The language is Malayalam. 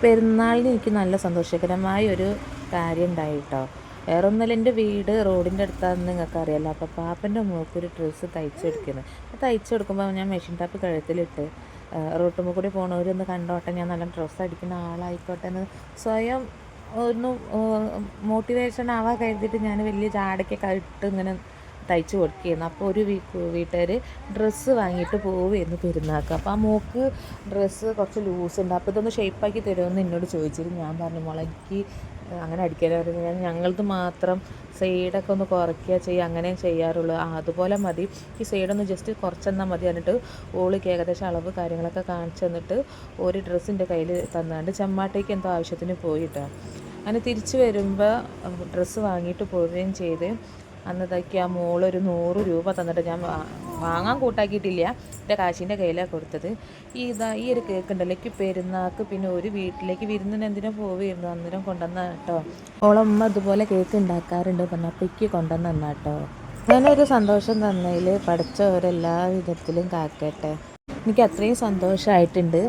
പെരുന്നാളിന് എനിക്ക് നല്ല സന്തോഷകരമായ ഒരു കാര്യം ഉണ്ടായി കേട്ടോ. വേറൊന്നുമല്ല, എൻ്റെ വീട് റോഡിൻ്റെ അടുത്താണെന്ന് നിങ്ങൾക്ക് അറിയാമല്ലോ. അപ്പോൾ പാപ്പൻ്റെ മോൾക്കൊരു ഡ്രസ്സ് തയ്ച്ചെടുക്കുന്നത്. അപ്പോൾ തയ്ച്ചെടുക്കുമ്പോൾ ഞാൻ മെഷീൻ ടാപ്പ് കഴുത്തിലിട്ട് റോട്ടുമ്പോൾ കൂടി പോണവരൊന്ന് കണ്ടോട്ടെ, ഞാൻ നല്ല ഡ്രസ്സ് അടിക്കുന്ന ആളായിക്കോട്ടെ എന്ന് സ്വയം ഒന്ന് മോട്ടിവേഷൻ ആവാൻ കരുതിയിട്ട് ഞാൻ വലിയ ജാടയ്ക്കൊക്കെ ഇട്ട് ഇങ്ങനെ തയ്ച്ച് കൊടുക്കുകയായിരുന്നു. അപ്പോൾ ഒരു വീട്ടുകാർ ഡ്രസ്സ് വാങ്ങിയിട്ട് പോവുമായിരുന്നു പെരുന്നാൾക്ക്. അപ്പോൾ ആ മോക്ക് ഡ്രസ്സ് കുറച്ച് ലൂസുണ്ട്, അപ്പോൾ ഇതൊന്ന് ഷേപ്പാക്കി തരുമെന്ന് എന്നോട് ചോദിച്ചിട്ട് ഞാൻ പറഞ്ഞു, മോളെ എനിക്ക് അങ്ങനെ അടിക്കാനായിരുന്നു, ഞാൻ ഞങ്ങളത് മാത്രം സൈഡൊക്കെ ഒന്ന് കുറയ്ക്കുക ചെയ്യുക, അങ്ങനെ ചെയ്യാറുള്ളൂ. അതുപോലെ മതി, ഈ സൈഡൊന്ന് ജസ്റ്റ് കുറച്ചെന്നാൽ മതി എന്നിട്ട് ഓളിക്ക് ഏകദേശം അളവ് കാര്യങ്ങളൊക്കെ കാണിച്ചു തന്നിട്ട് ഒരു ഡ്രസ്സിൻ്റെ കയ്യിൽ തന്നാണ്ട് ചെമ്മാട്ടേക്ക് എന്തോ ആവശ്യത്തിന് പോയിട്ടോ. അങ്ങനെ തിരിച്ച് വരുമ്പോൾ ഡ്രസ്സ് വാങ്ങിയിട്ട് പോവുകയും ചെയ്ത് അന്നത്തേക്ക് ആ മോളൊരു 100 രൂപ തന്നിട്ട് ഞാൻ വാങ്ങാൻ കൂട്ടാക്കിയിട്ടില്ല, എൻ്റെ കാശിൻ്റെ കയ്യിലാണ് കൊടുത്തത്. ഈ ഒരു കേക്ക് ഉണ്ടല്ലോ, എനിക്ക് പെരുന്നാൾക്ക് പിന്നെ ഒരു വീട്ടിലേക്ക് വിരുന്നിന് എന്തിനാ പോവുമായിരുന്നു, അന്നേരം കൊണ്ടുവന്ന കേട്ടോ. ഓളമ്മ ഇതുപോലെ കേക്ക് ഉണ്ടാക്കാറുണ്ട് പറഞ്ഞപ്പോൾ എനിക്ക് കൊണ്ടുവന്ന് തന്ന കേട്ടോ. ഞാനൊരു സന്തോഷം തന്നതിൽ പഠിച്ചവരെല്ലാ വിധത്തിലും കാക്കട്ടെ. എനിക്ക് അത്രയും സന്തോഷമായിട്ടുണ്ട്.